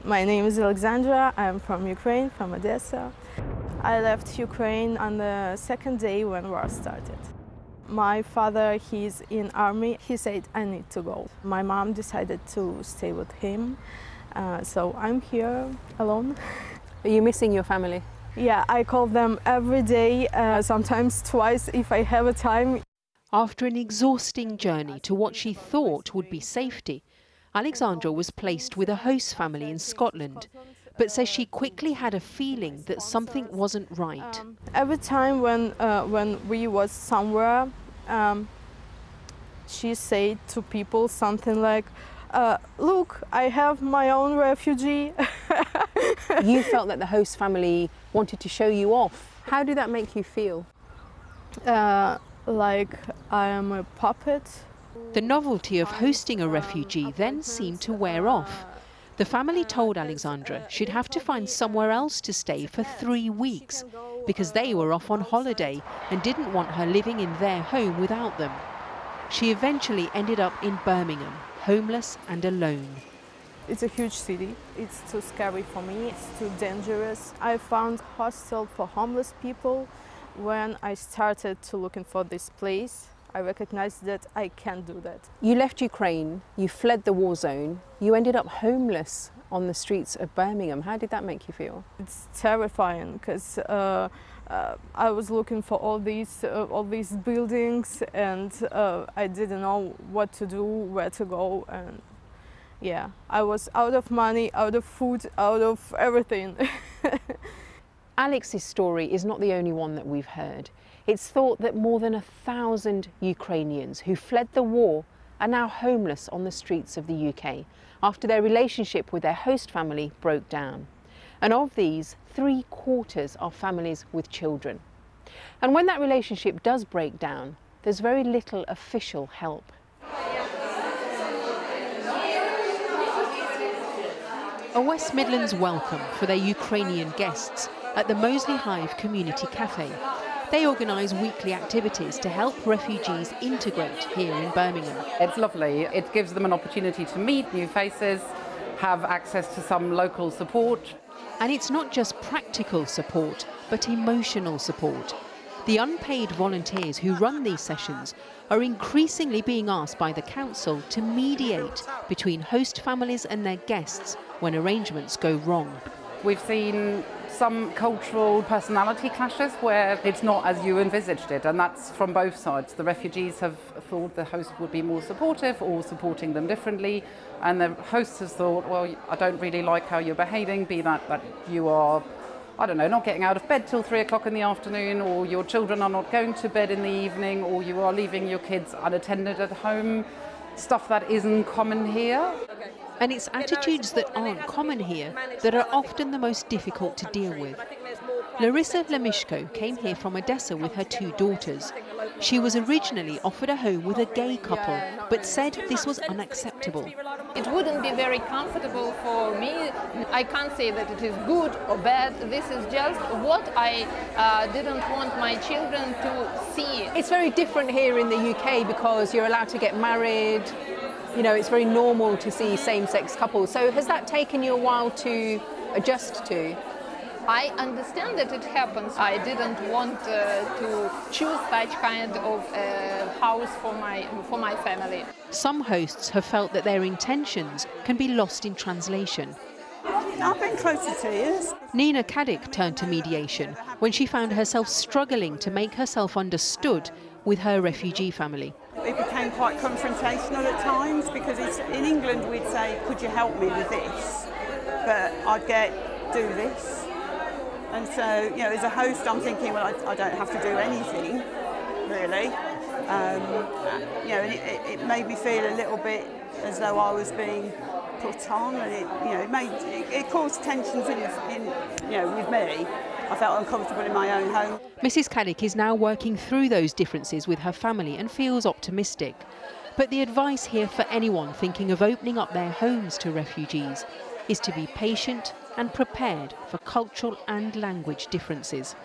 My name is Alexandra. I'm from Ukraine, from Odessa. I left Ukraine on the second day when war started. My father, he's in army. He said I need to go. My mom decided to stay with him, so I'm here alone. Are you missing your family? Yeah, I call them every day, sometimes twice if I have a time. After an exhausting journey to what she thought would be safety, Alexandra was placed with a host family in Scotland, but says she quickly had a feeling that something wasn't right. Every time when we was somewhere, she said to people something like, look, I have my own refugee. You felt that the host family wanted to show you off. How did that make you feel? Like I am a puppet. The novelty of hosting a refugee then seemed to wear off. The family told Alexandra she'd have to find somewhere else to stay for 3 weeks because they were off on holiday and didn't want her living in their home without them. She eventually ended up in Birmingham, homeless and alone. It's a huge city. It's too scary for me. It's too dangerous. I found hostel for homeless people. When I started to looking for this place, I recognized that I can't do that. You left Ukraine, you fled the war zone, you ended up homeless on the streets of Birmingham. How did that make you feel? It's terrifying because I was looking for all these buildings, and I didn't know what to do, where to go, and yeah, I was out of money, out of food, out of everything. Alex's story is not the only one that we've heard. It's thought that more than 1,000 Ukrainians who fled the war are now homeless on the streets of the UK after their relationship with their host family broke down. And of these, 3/4 are families with children. And when that relationship does break down, there's very little official help. A West Midlands welcome for their Ukrainian guests at the Moseley Hive Community Cafe. They organise weekly activities to help refugees integrate here in Birmingham. It's lovely. It gives them an opportunity to meet new faces, have access to some local support. And it's not just practical support, but emotional support. The unpaid volunteers who run these sessions are increasingly being asked by the council to mediate between host families and their guests when arrangements go wrong. We've seen some cultural personality clashes where it's not as you envisaged it, and that's from both sides. The refugees have thought the host would be more supportive or supporting them differently, and the host has thought, well, I don't really like how you're behaving, be that you are, I don't know, not getting out of bed till 3 o'clock in the afternoon, or your children are not going to bed in the evening, or you are leaving your kids unattended at home, stuff that isn't common here. And it's attitudes that aren't common here that are often the most difficult to deal with. Larissa Lemishko came here from Odessa with her 2 daughters. She was originally offered a home with a gay couple, but said this was unacceptable. It wouldn't be very comfortable for me. I can't say that it is good or bad. This is just what I didn't want my children to see. It's very different here in the UK because you're allowed to get married. You know, it's very normal to see same-sex couples. So has that taken you a while to adjust to? I understand that it happens. I didn't want to choose such kind of house for my family. Some hosts have felt that their intentions can be lost in translation. I've been close to tears. Nina Caddick turned to mediation when she found herself struggling to make herself understood with her refugee family. It became quite confrontational at times because in England we'd say, could you help me with this? But I'd get, do this. And so, you know, as a host I'm thinking, well, I don't have to do anything, really. You know, and it made me feel a little bit as though I was being put on, and it caused tensions in with me. I felt uncomfortable in my own home. Mrs. Caddick is now working through those differences with her family and feels optimistic. But the advice here for anyone thinking of opening up their homes to refugees is to be patient and prepared for cultural and language differences.